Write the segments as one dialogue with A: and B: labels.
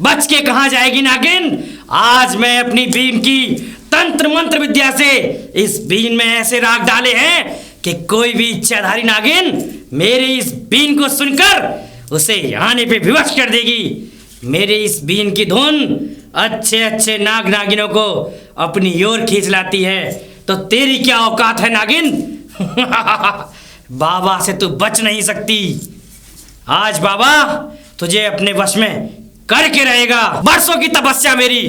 A: बच के कहां जाएगी नागिन। आज मैं अपनी बीन की तंत्र मंत्र विद्या से इस बीन में ऐसे राग डाले हैं कि कोई भी इच्छाधारी नागिन मेरी इस बीन को सुनकर उसे आने पे विवश कर देगी। मेरी इस बीन की धुन अच्छे अच्छे नाग नागिनों को अपनी ओर खींच लाती है। तो तेरी क्या औकात है नागिन? बाबा से तू बच नहीं सकती। आज बाबा तुझे अपने वश में करके रहेगा। बरसों की तपस्या मेरी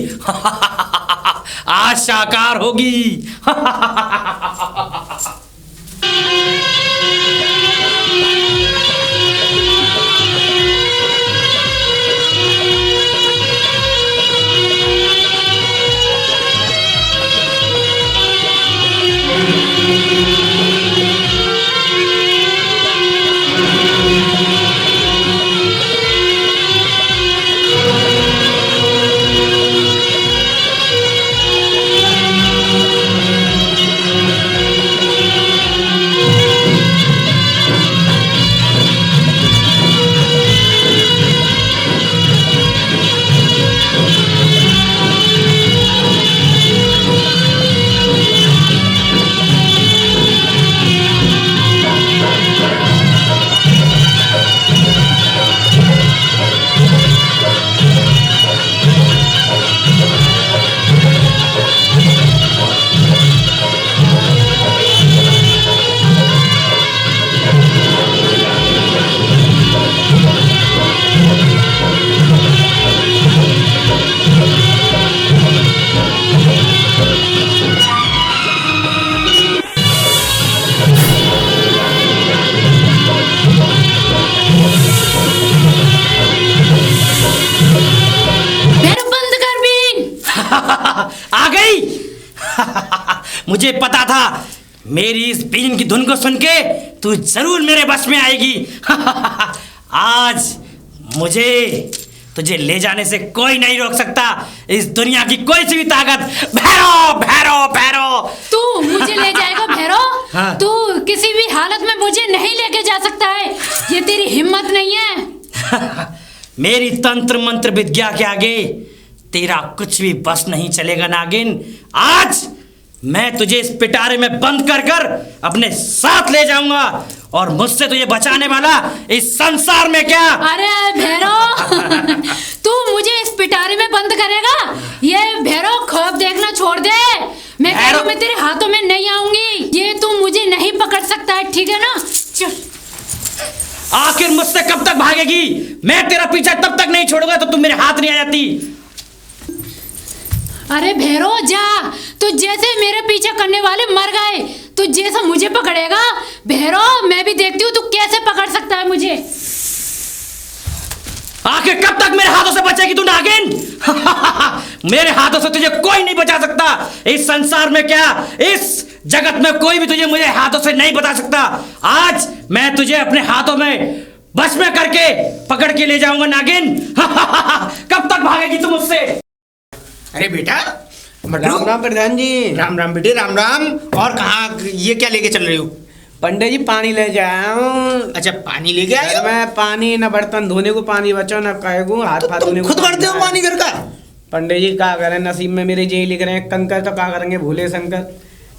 A: आज साकार होगी। आ गई। मुझे पता था मेरी इस बीन की धुन को सुन के तू जरूर मेरे बस में आएगी। आज मुझे तुझे ले जाने से कोई नहीं रोक सकता। इस दुनिया की कोई सी भी ताकत। भैरव भैरव भैरव
B: तू मुझे ले जाएगा भैरव?
A: हाँ।
B: तू किसी भी हालत में मुझे नहीं लेके जा सकता है। ये तेरी हिम्मत नहीं है।
A: मेरी तंत्र मंत्र विद्या के आगे तेरा कुछ भी बस नहीं चलेगा नागिन। आज मैं तुझे इस पिटारे में बंद कर कर अपने साथ ले जाऊंगा और मुझसे तुझे बचाने वाला इस संसार में क्या।
B: अरे भैरव तू मुझे इस पिटारे में बंद करेगा? ये भैरव ख्वाब देखना छोड़ दे। मैं कह रही हूं, मैं तेरे हाथों में नहीं आऊंगी। ये तू मुझे नहीं पकड़ सकता है, ठीक है ना? चल।
A: आखिर मुझसे कब तक भागेगी? मैं तेरा पीछा तब तक नहीं छोड़ूंगा तो तुम मेरे हाथ नहीं आ जाती।
B: अरे भैरव जा, तू जैसे मेरे पीछे करने वाले मर गए, तू जैसा मुझे पकड़ेगा भैरव मैं भी देखती हूँ तू कैसे पकड़ सकता है मुझे।
A: आखिर कब तक मेरे हाथों से बचेगी तू नागिन? मेरे हाथों से तुझे कोई नहीं बचा सकता। इस संसार में क्या, इस जगत में कोई भी तुझे मुझे हाथों से नहीं बचा सकता। आज मैं तुझे अपने हाथों में बस में करके पकड़ के ले जाऊंगा नागिन। कब तक भागेगी तू मुझसे?
C: अरे बेटा
D: राम राम प्रधान जी।
C: राम राम बेटे, राम राम। और कहाँ ये क्या लेके चल रही हो?
D: पंडित जी पानी ले जाया हूँ।
C: अच्छा पानी लेके आए हो?
D: मैं पानी न बर्तन धोने को पानी बचा न कहे को हाथ हाथ धोने को।
C: खुद भरते हो पानी घर का?
D: पंडित जी क्या करें, नसीब में मेरे यही लिख रहे हैं कंकर, तो क्या करेंगे भोले शंकर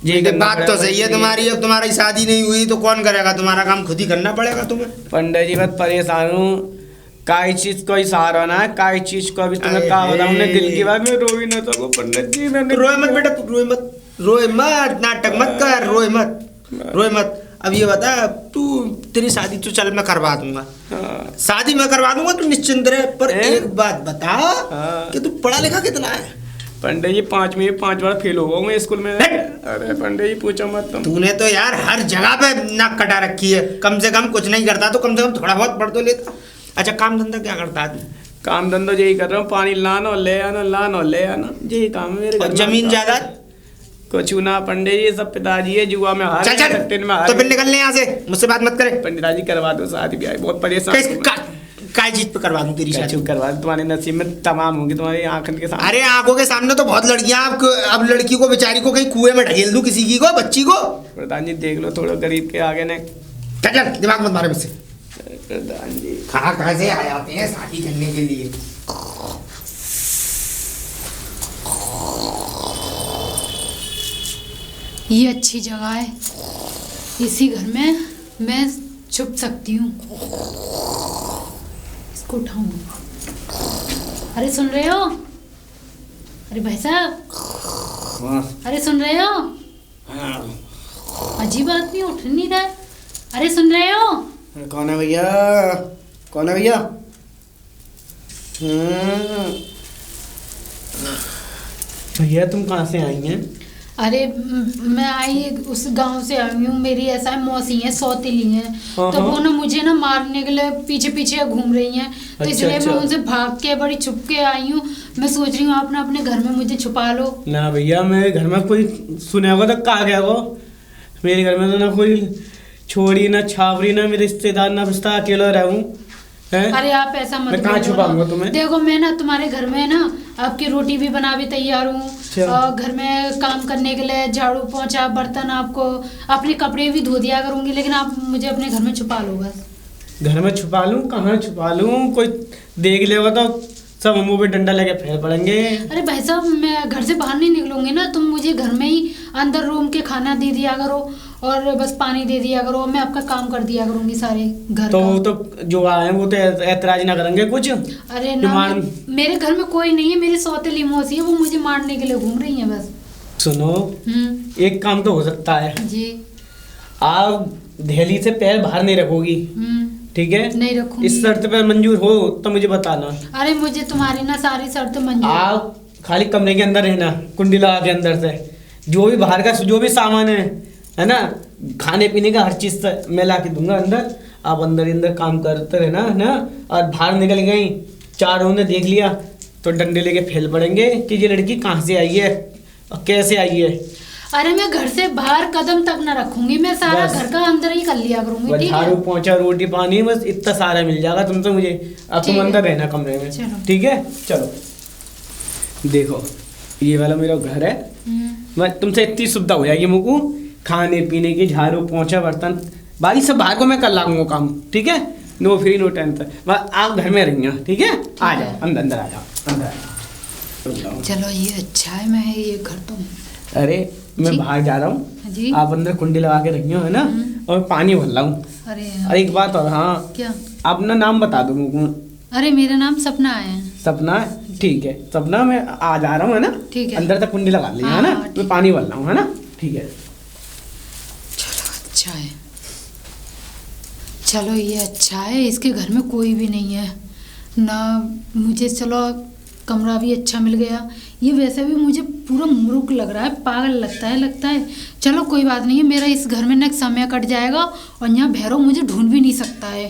D: जी।
C: बात तो सही है तुम्हारी। अब तुम्हारी शादी नहीं हुई तो कौन करेगा? तुम्हारा काम खुद ही करना पड़ेगा तुम्हें।
D: पंडित जी बस परेशान हूँ, काई चीज को ही सहारा ना है, काई चीज को अभी तुम्हें क्या बताऊं। दिल की बात में रो ही ना सकूं पंडित जी।
C: रोए मत बेटा, तू रोए मत, रोए मत, नाटक मत कर, रोए मत, रोए मत। अब ये बता, तू तेरी शादी तो चल मैं करवा दूंगा।
D: हाँ।
C: शादी मैं करवा दूंगा, तू निश्चिंत रहे। पर एक बात बता कि तू पढ़ा लिखा कितना है?
D: पंडित जी 5 में 5 बार फेल हो गया मैं स्कूल में। अरे पंडित जी पूछो मत तुम।
C: तूने तो यार हर जगह पे नाक कटा रखी है। कम से कम कुछ नहीं करता तो कम से कम थोड़ा बहुत पढ़ तो लेता। अच्छा काम धंधा क्या करता है?
D: काम धंधा यही कर रहा हूँ, पानी लाना और ले आना, लाना और ले आना, यही काम है मेरे घर में।
C: जमीन जायदाद
D: कुछ ना पंडित जी, सब पिताजी है, जुआ में हार
C: चल चल तो फिर निकलने यहाँ से, मुझसे बात मत करे।
D: पंडित जी करवा दो शादी ब्याह, बहुत परेशान।
C: काय चीज पे करवा दूं तेरी शादी?
D: करवा दो, तुम्हारे नसीब में तमाम होंगी तुम्हारी आंखों के सामने।
C: अरे आंखों के सामने तो बहुत लड़कियां। अब लड़की को बेचारी को कहीं कुएं में ढकेल दूं, किसी की को, बच्ची को।
D: प्रधान जी देख लो थोड़ा गरीब के आगे ने।
C: चल चल दिमाग मत मारे मुझसे।
D: प्रधान जी
C: कहाँ से आ जाते हैं शादी करने के लिए।
B: ये अच्छी जगह है, इसी घर में मैं छुप सकती हूँ। इसको उठाऊंगी। अरे सुन रहे हो? अरे भाई साहब, अरे सुन रहे हो? अजीब आदमी उठ नहीं रहा है। अरे सुन रहे हो?
D: कौन है भैया? कौन है भैया? भैया तुम कहाँ से आई हैं?
B: अरे मैं आई उस गांव से आई हूँ। मेरी ऐसा है, मौसी है, सौतेली हैं, तो वो ना मुझे ना मारने के लिए पीछे पीछे घूम रही हैं, तो इसलिए मैं उनसे भाग के बड़ी छुप के आई हूँ। मैं सोच रही हूँ आप ना अपने घर में मुझे छुपा लो।
D: ना भैया, मेरे घर में कोई सुने होगा तो कहा गया वो। मेरे घर में तो ना कोई छोड़ी ना छावरी ना मेरे रिश्तेदार ना रिश्ता, अकेला रहूं।
B: अरे आप ऐसा मत
D: मैं कहाँ छुपाऊंगा तुम्हें?
B: देखो मैं ना तुम्हारे घर में ना आपकी रोटी भी बना भी तैयार हूँ, और घर में काम करने के लिए झाड़ू पोंछा बर्तन, आपको अपने कपड़े भी धो दिया करूंगी, लेकिन आप मुझे अपने घर में छुपा लो बस।
D: घर में छुपा लूं? कहाँ छुपा लूं? कोई देख लेगा तो सब मुंह पे डंडा लेके फैल पड़ेंगे।
B: अरे भाई साहब, मैं घर से बाहर नहीं निकलूंगी ना, तुम मुझे घर में ही अंदर रूम के खाना दे दिया करो और बस पानी दे दिया करो, मैं आपका काम कर दिया करूंगी सारे घर
D: तो
B: का।
D: वो तो जो आए वो तो ऐतराज ना करेंगे कुछ?
B: अरे ना, मेरे घर में कोई नहीं है, मेरी सौतेली मौसी है, वो मुझे मारने के लिए घूम रही है बस।
D: सुनो, एक काम तो हो सकता है
B: जी।
D: आप दहली से पैर बाहर नहीं रखोगी, ठीक है?
B: नहीं रखूंगी।
D: इस शर्त पे मंजूर हो तो मुझे बताना।
B: अरे मुझे तुम्हारी ना सारी शर्त मंजूर।
D: आप खाली कमरे के अंदर रहना, कुंडी लगा के अंदर से जो भी बाहर का जो भी सामान है ना, खाने पीने का हर चीज मैं ला के दूंगा अंदर। आप अंदर अंदर काम करते रहना है ना, और बाहर निकल गई, चारों ने देख लिया तो डंडे लेके फैल पड़ेंगे कि ये लड़की कहाँ से आई है और कैसे आई है।
B: अरे मैं घर से बाहर कदम तक ना रखूंगी, मैं सारा घर का अंदर ही कर लिया करूंगी, ठीक है?
D: झाड़ू पोंछा रोटी पानी बस इतना सारा मिल जाएगा तुम तो मुझे। अब तुम अंदर रहना कमरे में, ठीक है? चलो देखो, ये वाला मेरा घर है, मैं तुमसे इतनी सुविधा हो जाएगी मुझको, खाने पीने की, झाड़ू पोंछा बर्तन बाकी सब बाहर को मैं कर लाऊंगा काम, ठीक है? नो फ्री नो टेंशन, बस आप घर में रहिए, ठीक है? आ जाओ अंदर, अंदर आ जाओ, अंदर आ जाओ।
B: चलो ये अच्छा है, मैं ये घर तो।
D: अरे मैं बाहर जा रहा हूँ, आप अंदर कुंडी लगा के रखियो, है ना? और पानी भर रहा हूँ। अरे एक बात और, हाँ
B: क्या?
D: अपना नाम बता दो मुझको।
B: अरे मेरा नाम सपना है।
D: सपना? ठीक है सपना, मैं आ जा रहा हूँ, है ना? ठीक है, अंदर तक कुंडी लगा ली, है ना? मैं पानी भर रहा हूँ, है ना? ठीक है।
B: चलो अच्छा है, चलो ये अच्छा है, इसके घर में कोई भी नहीं है ना, मुझे चलो कमरा भी अच्छा मिल गया। ये वैसे भी मुझे पूरा मुर्ख लग रहा है, पागल लगता है। चलो कोई बात नहीं है, मेरा इस घर में ना समय कट जाएगा और यहाँ भैरव मुझे ढूंढ भी नहीं सकता है।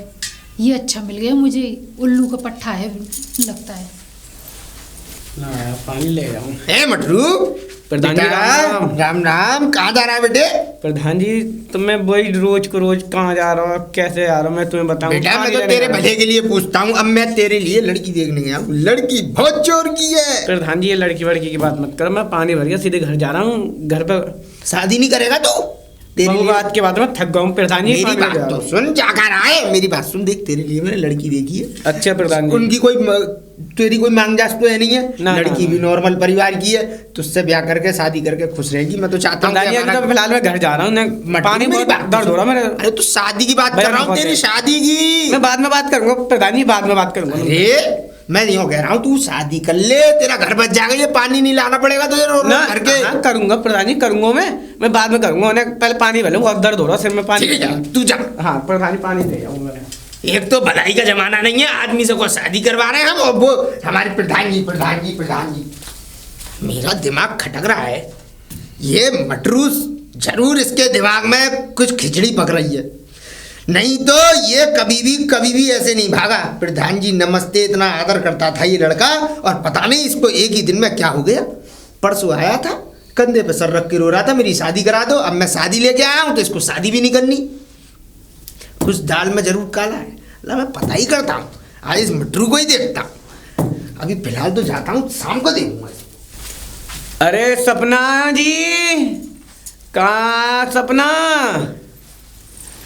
B: ये अच्छा मिल गया मुझे, उल्लू का पट्टा है लगता है।
D: ना पानी ले जाऊँ।
C: ए मटरू,
D: प्रधान जी
C: राम राम, कहाँ जा रहा है बेटे?
D: प्रधान जी तो मैं वही रोज को रोज कहाँ जा रहा हूँ, कैसे आ रहा हूँ, मैं तुम्हें बताऊँ?
C: बेटा मैं तो तेरे भले के लिए पूछता हूँ, अब मैं तेरे लिए लड़की देखने गया हूँ, लड़की बहुत चोर की है।
D: प्रधान जी ये लड़की वड़की की बात मत करो, मैं पानी भर गया सीधे घर जा रहा हूँ। घर पे
C: शादी नहीं करेगा तो?
D: तेरी बात के बाद में थक गया हूँ प्रधान जी।
C: मेरी बात तो सुन, जा कर आए, मेरी बात सुन, देख तेरे लिए मैंने लड़की देखी है।
D: अच्छा प्रधान जी,
C: उनकी तेरी कोई मांगजास तो है नहीं है, लड़की भी नॉर्मल परिवार की है, तुझसे ब्याह करके शादी करके खुश रहेगी। मैं तो चाहता हूँ
D: फिलहाल मैं घर जा रहा हूँ, पानी बहुत दर्द हो रहा है मेरे।
C: अरे तो शादी की बात कर रहा हूँ, तेरी शादी की।
D: मैं बाद में बात करूंगा प्रधान जी, बाद में बात करूंगा।
C: अरे मैं नहीं कह रहा हूँ, तू शादी कर ले, तेरा घर बच जाएगा, ये पानी नहीं लाना पड़ेगा तुझे घर के।
D: हाँ करूंगा प्रधान जी, करूंगा मैं बाद में करूंगा, पहले पानी भले, बहुत दर्द हो रहा सिर में, पानी
C: तू जा।
D: हाँ प्रधान जी पानी दे जाऊंगा।
C: एक तो भलाई का जमाना नहीं है, आदमी से को शादी करवा रहे हैं हम, और वो हमारे प्रधान जी। मेरा दिमाग खटक रहा है, ये मटरूस जरूर इसके दिमाग में कुछ खिचड़ी पक रही है, नहीं तो ये कभी भी ऐसे नहीं भागा। प्रधान जी नमस्ते, इतना आदर करता था ये लड़का, और पता नहीं इसको एक ही दिन में क्या हो गया। परसों आया था, कंधे पे सर रख के रो रहा था मेरी शादी करा दो, अब मैं शादी लेके आया हूँ तो इसको शादी भी नहीं करनी। कुछ दाल में जरूर काला है, ला मैं पता ही करता हूँ, आज इस मटरू को ही देखता हूँ। अभी फिलहाल तो जाता हूँ, शाम को देखूंगा।
D: अरे सपना जी, कहाँ सपना?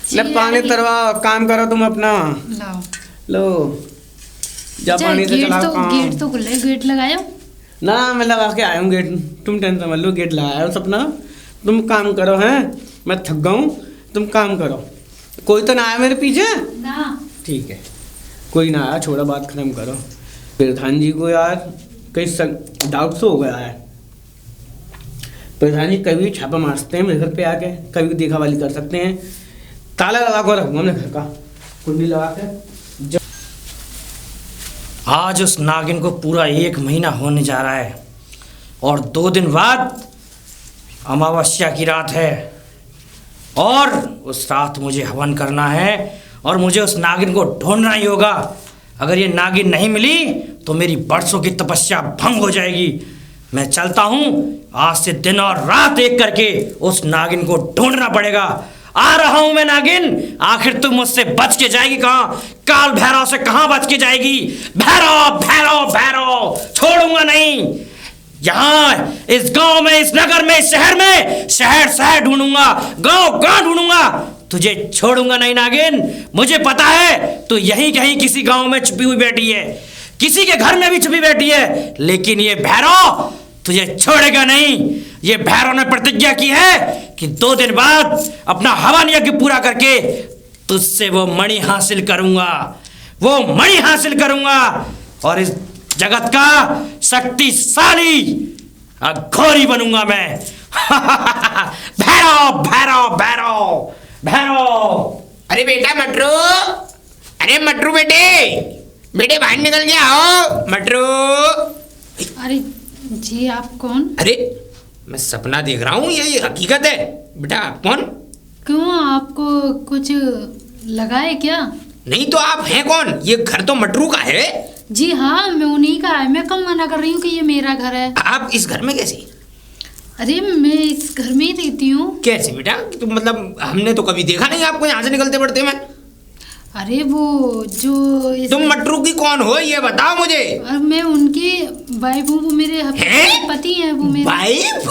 D: ले पानी तरवाओ, काम करो तुम अपना।
B: लाओ
D: लो जा पानी से चलाओ काम।
B: गेट तो खुला है, गेट लगायो।
D: ना मैं लगा के आया हूँ गेट, तुम टेंशन मत लो, गेट लगाया हूँ सपना। तुम काम करो हैं, मैं थक गया हूँ, तुम काम करो। कोई तो ना आया मेरे पीछे?
B: ना
D: ठीक है, कोई ना आया, छोड़ा बात खत्म करो। प्रधान जी को यार कहीं डाउट तो हो गया है। प्रधान जी कभी छापा मारते हैं मेरे घर पे आके, कभी देखा वाली कर सकते हैं। ताला लगा कर रखूँगा अपने घर का, कुंडी लगा के।
A: आज उस नागिन को पूरा 1 महीना होने जा रहा है और 2 दिन बाद अमावस्या की रात है और उस रात मुझे हवन करना है और मुझे उस नागिन को ढूंढना ही होगा। अगर ये नागिन नहीं मिली तो मेरी बरसों की तपस्या भंग हो जाएगी। मैं चलता हूँ, आज से दिन और रात एक करके उस नागिन को ढूंढना पड़ेगा। आ रहा हूं मैं नागिन, आखिर तुम मुझसे बच के जाएगी कहाँ? काल भैरव से कहाँ बच के जाएगी? भैरव भैरव भैरव, छोड़ूंगा नहीं। यहाँ इस गांव में, इस नगर में, इस शहर में, शहर शहर ढूंढूंगा, गांव गांव ढूंढूंगा, तुझे छोड़ूंगा नहीं नागिन। मुझे पता है तू यहीं कहीं किसी गांव में छुपी हुई बैठी है, किसी के घर में भी छुपी बैठी है, लेकिन ये भैरव तुझे छोड़ेगा नहीं। ये भैरव ने प्रतिज्ञा की है कि 2 दिन बाद अपना हवन यज्ञ पूरा करके तुझसे वो मणि हासिल करूंगा, वो मणि हासिल करूंगा और इस जगत का शक्तिशाली अघोरी बनूंगा मैं। भैरव भैरव भैरव भैरव।
C: अरे बेटा मटरू, अरे मटरू बेटे, बेटे बाहर निकल के आओ मटरू।
B: अरे जी आप कौन?
C: अरे मैं सपना देख रहा हूँ, ये हकीकत है। बेटा आप कौन?
B: क्यों, आपको कुछ लगा है क्या?
C: नहीं तो आप हैं कौन? ये घर तो मटरू का है।
B: जी हाँ, मैं उन्हीं का है। मैं कब मना कर रही हूँ कि ये मेरा घर है।
C: आप इस घर में कैसे?
B: अरे मैं इस घर में ही रहती हूँ।
C: कैसे बेटा? तो मतलब हमने तो कभी देखा नहीं आपको यहाँ से निकलते पड़ते में।
B: अरे वो जो
C: तुम मटरू की कौन हो ये बताओ मुझे।
B: मैं उनकी वाइफ हूँ, वो मेरे पति हैं। वो मेरे
C: वाइफ?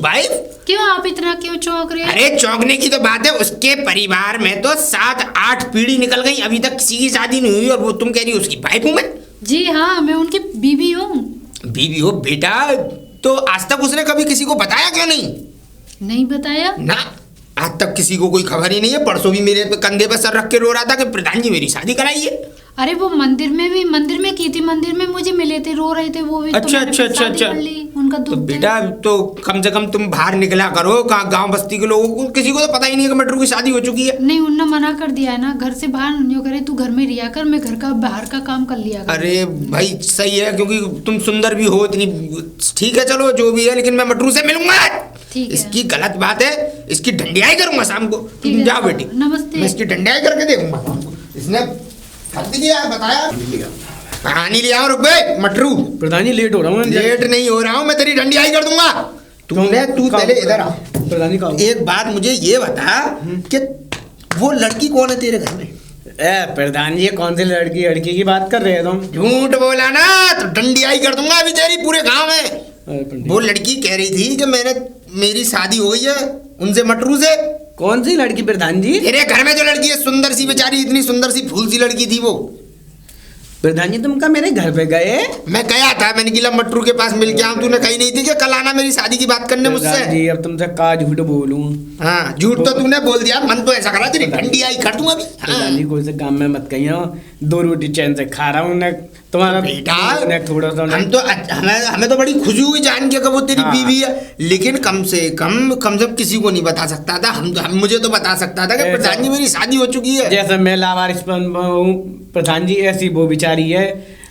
C: वाइफ?
B: क्यों आप इतना क्यों चौंक रहे हैं?
C: अरे चौंकने की तो बात है, उसके परिवार में तो 7-8 पीढ़ी निकल गई, अभी तक किसी की शादी नहीं हुई और वो तुम कह रही हो उसकी वाइफ हूँ मैं।
B: जी हाँ, मैं उनकी बीवी हूँ।
C: बीवी हो बेटा? तो आज तक उसने कभी किसी को बताया क्यों नहीं?
B: नहीं बताया
C: ना, आज तक किसी को कोई खबर ही नहीं है। परसों भी मेरे पे कंधे पे सर रख के रो रहा था कि प्रधान जी मेरी शादी कराइए।
B: अरे वो मंदिर में की थी, मंदिर में मुझे मिले थे, रो रहे थे वो भी।
C: अच्छा अच्छा अच्छा अच्छा।
B: उनका
C: तो
B: दुख
C: बेटा तो कम से कम तुम बाहर निकला करो, कहाँ गांव बस्ती के लोगों को, किसी को तो पता ही नहीं है कि मटरू की शादी हो चुकी है।
B: नहीं, उन्होंने मना कर दिया है ना, घर से बाहर नहीं करे। तू घर में रिया कर, मैं घर का बाहर का काम कर लिया कर।
C: अरे भाई सही है, क्योंकि तुम सुंदर भी हो इतनी, ठीक है चलो जो भी है, लेकिन मैं मटरू से मिलूंगा।
B: ठीक है।
C: इसकी गलत बात है, इसकी ढंडियाई करूंगा शाम को। तुम जाओ बेटी,
B: नमस्ते।
C: मैं इसकी ढंडियाई करके देखूंगा शाम को। इसने खत दिया है, बताया कहानी लिया। रुक बे मटरू।
D: प्रधान जी लेट हो रहा हूँ।
C: लेट नहीं हो रहा हूँ, मैं तेरी ढंडियाई कर दूंगा। तू पहले इधर आ।
D: प्रधान जी का
C: एक बात मुझे ये बता कि वो लड़की कौन है तेरे घर में?
D: प्रधान जी कौन सी लड़की की बात कर रहे हो तुम?
C: झूठ बोला ना तो डंडियाई कर दूंगा अभी तेरी पूरे गांव में। वो लड़की कह रही थी कि मेरी शादी हो गई है उनसे, मटरू से।
D: कौन सी लड़की प्रधान जी?
C: तेरे घर में जो लड़की है, सुंदर सी बेचारी, इतनी सुंदर सी फूल सी लड़की थी वो।
D: प्रधान जी तुम का मेरे घर पे गए?
C: मैं गया था, मैंने कहा मटरू के पास मिल के आऊं। तूने कही नहीं थी कि कल आना मेरी शादी की बात करने मुझसे?
D: जी अब तुमसे का झूठ बोलूं?
C: हाँ झूठ तो तूने बोल दिया, मन तो ऐसा करा तेरी ढंडियाई कर दूंगा अभी।
D: प्रधान जी कोई से काम में मत कहियो, 2 रोटी चैन से खा रहा हूँ। तुम्हारा
C: बेटा
D: थोड़ा सा
C: हमें तो बड़ी खुशी हुई जान के कि वो तेरी बीवी है, लेकिन कम से कम किसी को नहीं बता सकता था। मुझे तो बता सकता था कि प्रधान जी मेरी शादी हो चुकी है।
D: जैसे मैं लावारिस हूँ प्रधान जी, ऐसी वो बेचारी है।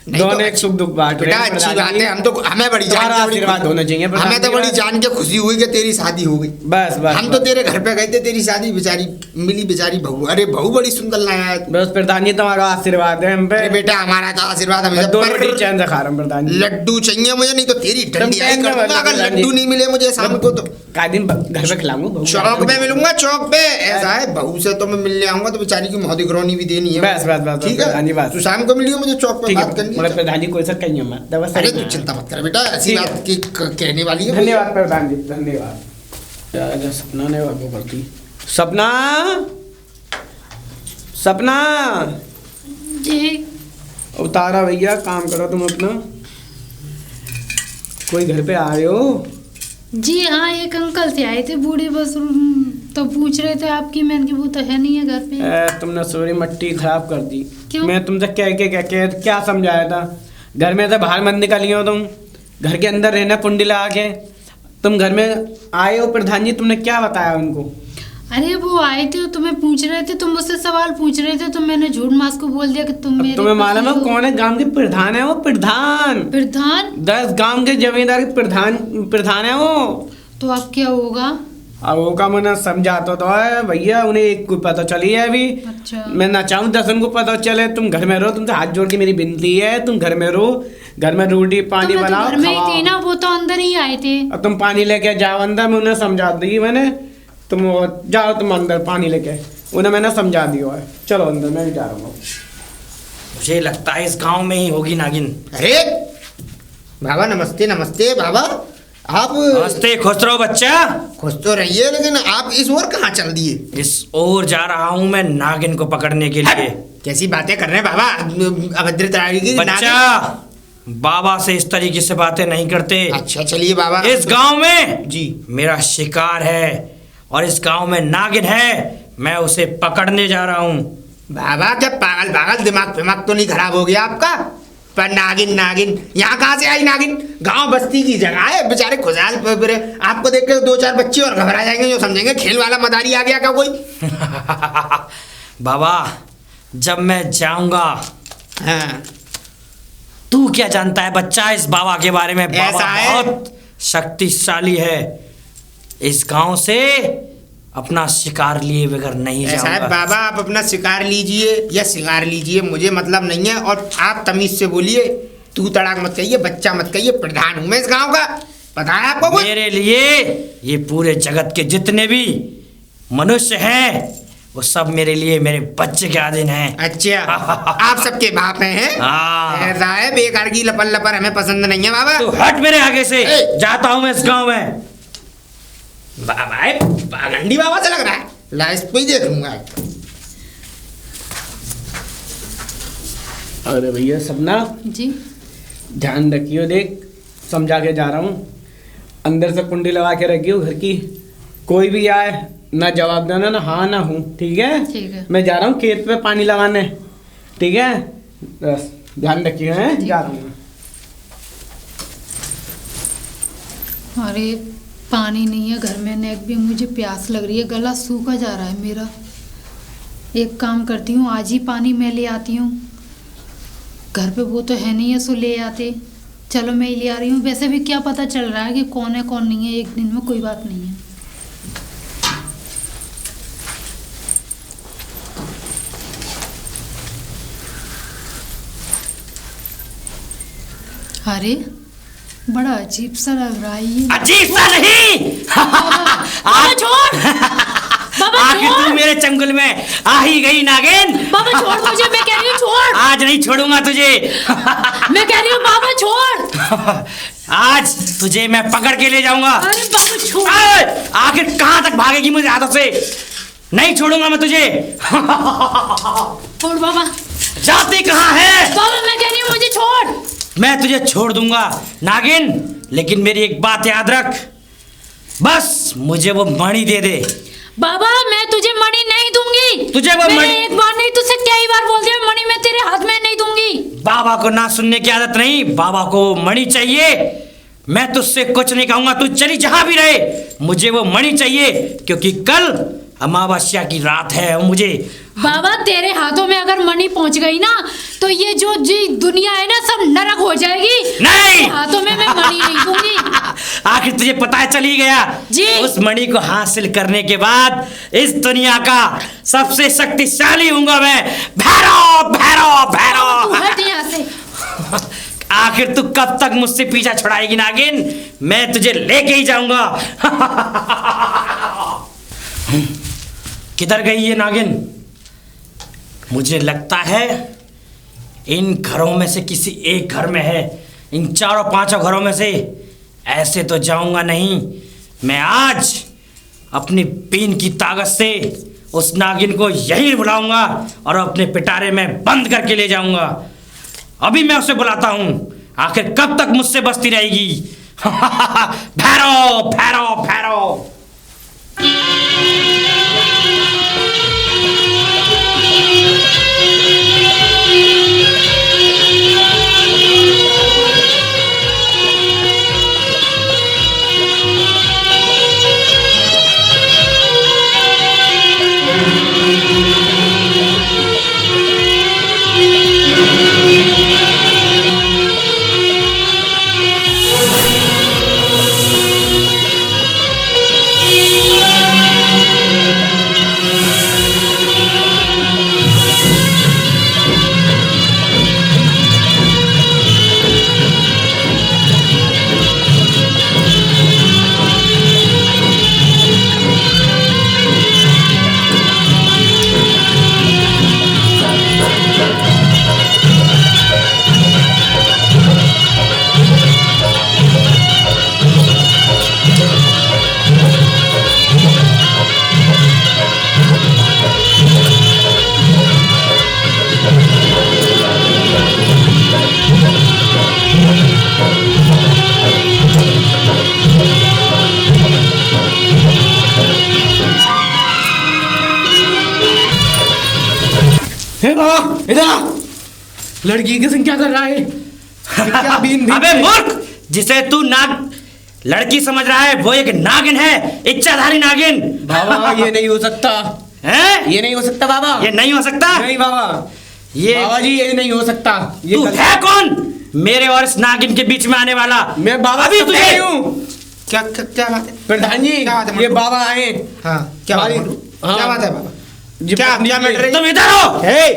D: दोनों एक सुख दुख बांट रहे हैं।
C: अच्छी बात है, हमें बड़ी जान के
D: आशीर्वाद होना चाहिए।
C: हमें तो बड़ी जान के खुशी हुई कि तेरी शादी हो गई।
D: बस बस
C: हम तो तेरे घर पे गए थे, तेरी शादी बेचारी मिली, बेचारी बहू। अरे बहू बड़ी सुंदर लाया।
D: बस प्रधान जी तुम्हारा आशीर्वाद है हम पे।
C: बेटा हमारा तो आशीर्वाद हमें।
D: 2 रोटी चैन से खा रहा हूँ प्रधान जी।
C: लड्डू चाहिए मुझे, नहीं तो तेरी डंडियाई कर दूंगा अगर लड्डू नहीं मिले मुझे शाम को। तो
D: का दिन घर पे खिलाऊंगा,
C: चौक पे मिलूंगा, चौक पे। ऐसा है बहू से तो मैं मिलने आऊंगा, तो बेचारी की मोहदी करौनी भी देनी है।
D: बस बस बस
C: ठीक है, तू शाम को मिलियो मुझे चौक पे, बात करनी है।
D: प्रधान जी कोई सा कहीं मत।
C: अरे तू चिंता मत कर बेटा, ऐसी बात की कहने वाली है।
D: धन्यवाद प्रधान जी, धन्यवाद। सपना ने वो करती। सपना सपना
B: जी
D: उतारा भैया, काम करो तुम अपना। कोई घर पे आ रहे हो?
B: जी हाँ, एक अंकल से आए थे बूढ़े, बस तो पूछ रहे थे आपकी। मैंने की वो तो है नहीं है घर पे।
D: तुमने सारी मट्टी खराब कर दी।
B: क्यों?
D: मैं तुमसे क्या समझाया था? घर में से बाहर मत निकली हो तुम, घर के अंदर रहना कुंडी लगा के। तुम घर में आए हो प्रधान जी, तुमने क्या बताया उनको?
B: अरे वो आए थे, तुम्हें पूछ रहे थे, तुम मुझसे सवाल पूछ रहे थे, तो मैंने झूठ मास को बोल दिया कि तुम मेरे।
D: तुम्हें मालूम है कौन है गांव के प्रधान है? वो प्रधान
B: प्रधान
D: 10 गांव के जमींदार के प्रधान है वो।
B: तो अब क्या होगा?
D: अब वो का मैंने समझाता तो है भैया, उन्हें एक को पता चली है अभी।
B: अच्छा।
D: मैं ना चाहूँ 10 को पता चले। तुम घर में रहो, तुमसे हाथ जोड़ के मेरी विनती है, तुम घर में रहो, घर में रोटी पानी बनाओ,
B: घर में ही थे ना, वो तो अंदर ही आए थे।
D: अब तुम पानी लेके जाओ अंदर, मैं उन्हें समझा दी मैंने। तुम जाओ, तुम अंदर पानी लेके, उन्हें मैंने समझा दिया है। चलो अंदर, मैं भी जा रहा हूँ।
A: मुझे लगता है इस गांव में ही होगी नागिन।
C: अरे बाबा नमस्ते। नमस्ते बाबा, आप
A: नमस्ते, खुश रहो बच्चा।
C: खुश तो रहिए, लेकिन आप इस ओर कहाँ चल दिए?
A: इस ओर जा रहा हूँ मैं नागिन को पकड़ने के लिए।
C: कैसी बातें कर रहे हैं बाबा? अभद्र तरीके की
A: बच्चा, बाबा से इस तरीके से बातें नहीं करते।
C: अच्छा चलिए बाबा।
A: इस गांव में
C: जी
A: मेरा शिकार है और इस गांव में नागिन है, मैं उसे पकड़ने जा रहा हूँ।
C: बाबा क्या पागल दिमाग तो नहीं खराब हो गया आपका? पर नागिन यहाँ कहाँ से आई नागिन? गांव बस्ती की जगह है, बेचारे खुशहाल। आपको देख के 2-4 बच्चे और घबरा जाएंगे, जो समझेंगे खेल वाला मदारी आ गया क्या कोई।
A: बाबा जब मैं जाऊंगा।
C: हाँ
A: तू क्या जानता है बच्चा इस बाबा के बारे में? बाबा
C: ऐसा है?
A: बहुत शक्तिशाली है। इस गांव से अपना शिकार लिए बगैर नहीं
C: ऐसा है
A: जाऊंगा।
C: बाबा, आप अपना शिकार लीजिए या शिकार लीजिए, मुझे मतलब नहीं है। और आप तमीज से बोलिए, तू तड़ाक मत कहिए, बच्चा मत कहिए। प्रधान हूं मैं इस गांव का, पता है आपको कुछ?
A: मेरे लिए ये पूरे जगत के जितने भी मनुष्य हैं वो सब मेरे लिए मेरे बच्चे के आधीन हैं।
C: अच्छा आप सबके बाप हैं?
A: हाँ।
C: ऐसा है, बेकार की लपर हमें पसंद नहीं है बाबा।
A: तो हट मेरे आगे से,
C: ए!
A: जाता हूं मैं इस गांव में।
C: बाबा पागंडी बाबा से लग रहा है, ला इसको ही देख लूंगा।
D: अरे भैया सपना,
B: जी
D: ध्यान रखियो, देख समझा के जा रहा हूँ। अंदर से कुंडी लगा के रखियो घर की। कोई भी आए ना जवाब देना, ना हाँ ना हूँ, ठीक है?
B: ठीक है।
D: मैं जा रहा हूँ खेत पे पानी लगाने, ठीक है? बस ध्यान रखियो, है जा रहा हूँ।
B: अरे पानी नहीं है घर में, नेक भी, मुझे प्यास लग रही है, गला सूखा जा रहा है मेरा। एक काम करती हूँ, आज ही पानी मैं ले आती हूँ। घर पे वो तो है नहीं है, सो ले आते। चलो मैं ही ले आ रही हूँ। वैसे भी क्या पता चल रहा है कि कौन है कौन नहीं है, एक दिन में कोई बात नहीं है। अरे बड़ा अजीब सा लग रहा है ये।
A: अजीब सा नहीं।
B: बाबा छोड़, बाबा
A: आखिर तू
B: छोड़,
A: मेरे चंगुल में आ ही गई नागिन।
B: बाबा छोड़ मुझे, मैं कह रही हूँ छोड़।
A: आज नहीं छोड़ूंगा तुझे।
B: मैं कह रही हूँ बाबा छोड़।
A: आज तुझे मैं पकड़ के ले जाऊंगा।
B: अरे बाबा छोड़।
A: आखिर कहाँ तक भागेगी मुझे हाथों से? नहीं छोड़ूंगा मैं तुझे।
B: छोड़ बाबा।
A: जाती कहाँ है?
B: बाबा मैं कह रही हूँ मुझे छोड़।
A: मैं तुझे छोड़ दूंगा नागिन, लेकिन मेरी एक बात याद रख, बस मुझे वो मणि दे दे।
B: बाबा मैं तुझे मणि नहीं दूंगी।
A: तुझे वो
B: मैंने
A: मणि,
B: एक बार नहीं तुझसे कई बार बोल दिया, मणि मैं तेरे हाथ में नहीं दूंगी।
A: बाबा को ना सुनने की आदत नहीं, बाबा को मणि चाहिए। मैं तुझसे कुछ नहीं कहूंगा, तू चली जहां भी रहे, मुझे वो मणि चाहिए, क्योंकि कल अमावस्या की रात है। मुझे
B: बाबा तेरे हाथों में अगर मणि पहुंच गई ना, तो ये जो जी दुनिया है ना सब नरक हो जाएगी।
A: नहीं,
B: तेरे हाथों में मैं मणि नहीं दूंगी।
A: आखिर तुझे पता चली गया
B: जी।
A: उस मणि को हासिल करने के बाद इस दुनिया का सबसे शक्तिशाली हूंगा मैं। भैरव भैरव भैरव।
B: तू हट यहाँ से।
A: आखिर तू कब तक मुझसे पीछा छुड़ाएगी नागिन? मैं तुझे लेके ही जाऊंगा। किधर गई ये नागिन? मुझे लगता है इन घरों में से किसी एक घर में है, इन 4-5 घरों में से। ऐसे तो जाऊंगा नहीं मैं। आज अपनी बीन की ताकत से उस नागिन को यहीं बुलाऊंगा और अपने पिटारे में बंद करके ले जाऊंगा। अभी मैं उसे बुलाता हूं, आखिर कब तक मुझसे बसती रहेगी। भैरव भैरव भैरव।
D: इधर लड़की के संग क्या कर रहा है? क्या बीन
A: अबे मूर्ख, जिसे तू नाग लड़की समझ रहा है वो एक नागिन है, इच्छाधारी नागिन।
D: बाबा ये नहीं हो सकता
A: है,
D: ये नहीं हो सकता बाबा,
A: ये नहीं हो सकता।
D: नहीं बाबा,
A: ये
D: बाबा जी ये नहीं हो सकता। ये
A: तू है कौन मेरे और इस नागिन के बीच में आने वाला?
D: मैं बाबा
A: अभी तुझे
C: क्या क्या क्या बात है
D: प्रधान जी?
C: क्या बात है
D: ये
C: मंटू?
D: बाबा आए।
C: हाँ क्या बात है
D: हमारी-
C: मंटू?
D: हाँ।
C: क्या बात है बाबा?
D: जी,
C: क्या
D: पत्नी
C: क्या
D: की-
C: मैटर है?
A: तुम इधर हो।
C: हे,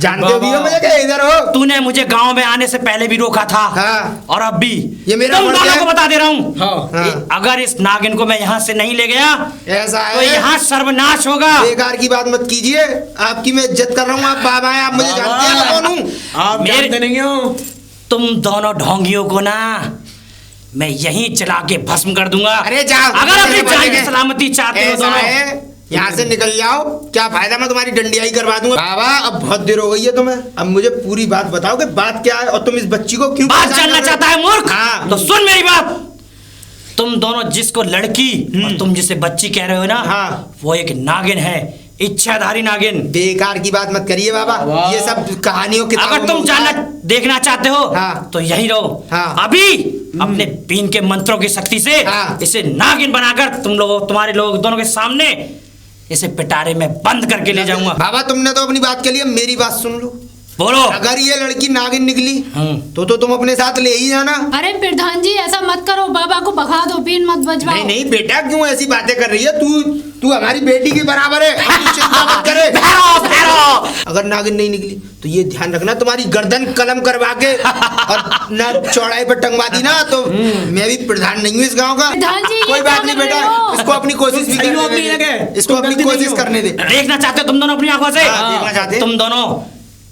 C: जानते हो भी हो मुझे क्या इधर हो?
A: तूने मुझे गांव में आने से पहले भी रोका था।
C: हाँ।
A: और अब भी
C: ये मेरा
A: तुम
C: फर्ज
A: दोनों
C: है।
A: को बता दे रहा हूँ,
D: हाँ।
C: हाँ।
A: अगर इस नागिन को मैं यहाँ से नहीं ले गया
C: ऐसा
A: तो
C: है,
A: यहाँ सर्वनाश होगा।
C: बेकार की बात मत कीजिए, आपकी मैं इज्जत कर रहा हूँ। आप बाबा हैं, आप मुझे जानते हैं मैं कौन हूँ?
D: आप
A: मेरे-
D: जानते नहीं हो।
A: तुम दोनों ढोंगियों को ना मैं यहीं चला के भस्म कर दूंगा।
C: अरे जाओ,
A: अगर अपनी
C: मेरे
A: जान
C: बने
A: की
C: के-
A: सलामती चाहते हो
C: ऐसा
A: दोनों,
C: है, यहाँ से निकल जाओ। क्या फायदा, मैं तुम्हारी डंडियाई करवा दूंगा। बाबा अब बहुत देर हो गई है तुम्हें, अब मुझे पूरी बात बताओ कि बात क्या है और तुम इस बच्ची को क्यों
A: बात
C: परेशान
A: जानना
C: कर रहे हो?
A: चाहता है मूर्ख?
C: हाँ।
A: तो सुन मेरी बात। तुम दोनों जिसको लड़की और तुम जिसे बच्ची कह रहे हो ना,
C: हाँ।
A: वो एक नागिन है, इच्छाधारी नागिन।
C: बेकार की बात मत करिए बाबा,
D: वाह।
C: ये सब कहानियों की
A: अगर तुम जानना देखना चाहते हो
C: हाँ।
A: तो यहीं रहो।
C: हाँ।
A: अभी अपने बीन के मंत्रों की शक्ति से
C: हाँ।
A: इसे नागिन बनाकर तुम्हारे लोग दोनों के सामने इसे पिटारे में बंद करके ले जाऊंगा।
C: बाबा तुमने तो अपनी बात के लिए मेरी बात सुन लो।
A: बोलो।
C: अगर ये लड़की नागिन निकली
A: हम्म।
C: तो तुम अपने साथ ले ही जाना।
B: अरे प्रधान जी ऐसा मत करो, बाबा को भगा दो, बीन मत बजवाओ।
C: नहीं नहीं बेटा, क्यों ऐसी बातें कर रही है? तू हमारी बेटी के बराबर है, अब तू चिंता मत करे।
A: भैरव, भैरव।
C: अगर नागिन नहीं निकली तो ये ध्यान रखना, तुम्हारी गर्दन कलम करवा के और ना चौड़ाई पर टंगवा दी ना तो मैं भी प्रधान नहीं हूँ इस गांव का।
B: प्रधान जी, ये
C: कोई
B: क्या
C: बात नहीं
B: कर रहे
C: बेटा,
B: हो?
C: इसको अपनी कोशिश भी
D: सही हो
C: करने
D: अपनी
C: दे।
D: जगह।
C: इसको
D: तुम
C: अपनी
D: गलती नहीं
C: कोशिश
D: हो।
C: करने दे।
A: देखना चाहते हो तुम दोनों अपनी आंखों से?
C: हाँ, देखना चाहते हैं।
A: तुम दोनों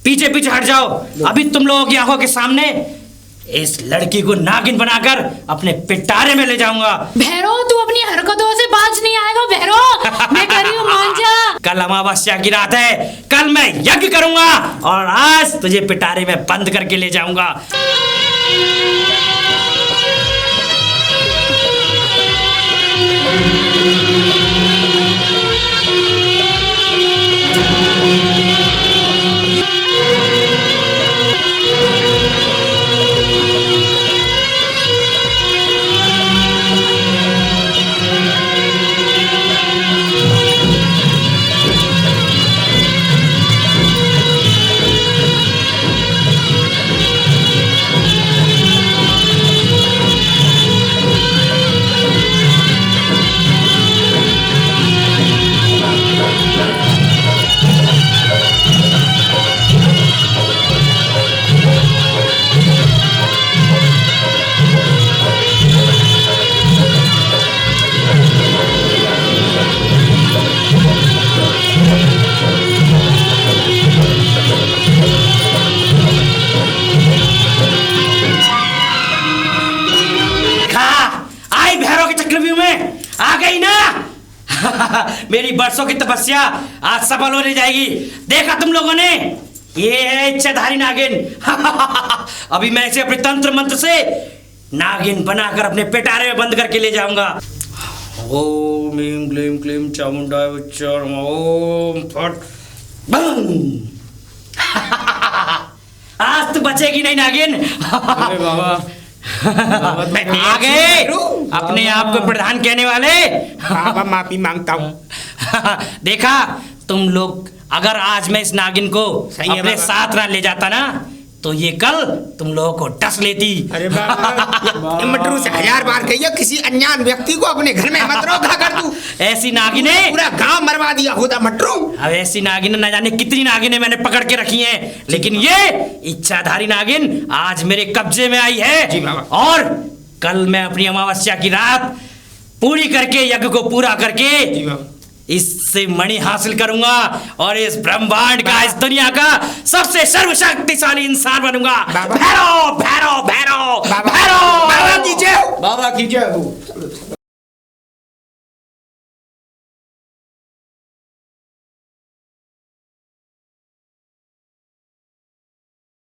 A: पीछे पीछे हट जाओ। अभी तुम लोगों की आंखों के सामने इस लड़की को नागिन बनाकर अपने पिटारे में ले जाऊंगा।
B: भैरव तू अपनी हरकतों से बाज नहीं आएगा भैरव, मैं कह रही हूँ मान जा।
A: कल अमावस्या की रात है, कल मैं यज्ञ करूंगा और आज तुझे पिटारे में बंद करके ले जाऊंगा। मेरी बरसों की तपस्या आज सफल होने जाएगी। देखा तुम लोगों ने, ये है इच्छाधारी नागिन। अभी मैं इसे अपने तंत्र मंत्र से नागिन बनाकर अपने पिटारे में बंद करके ले जाऊंगा। ओम ह्रीं क्लीं क्लीं चामुंडाय वच्चर ओम फट बम। आज तो बचेगी नहीं नागिन।
D: अरे बाबा
C: मैं
A: आ गए अपने आप को प्रधान कहने वाले।
C: बाबा माफी मांगता हूँ।
A: देखा तुम लोग, अगर आज मैं इस नागिन को
C: सही है
A: अपने
C: बाबा।
A: साथ ना ले जाता ना, तो ये कल तुम लोगों को डस लेती।
C: अरे बाबा, ये मटरू से 1000 बार कहिए किसी अनजान व्यक्ति को अपने घर में मत रोका कर तू।
A: ऐसी नागिने,
C: पूरा गांव मरवा दिया होता मटरू।
A: अब ऐसी नागिन न जाने कितनी नागिनें मैंने पकड़ के रखी हैं, लेकिन ये इच्छाधारी नागिन आज मेरे कब्जे में आई है।
C: जी बाबा।
A: और कल मैं अपनी अमावस्या की रात पूरी करके, यज्ञ को पूरा करके
C: जी बाबा।
A: इससे मणि हासिल करूंगा और इस ब्रह्मांड का, इस दुनिया का सबसे सर्वशक्तिशाली इंसान बनूंगा।
C: बाबा।
A: भैरव भैरव भैरव
C: बाबा
A: भैरव
C: बाबा की जय हो।
D: बाबा की जय हो।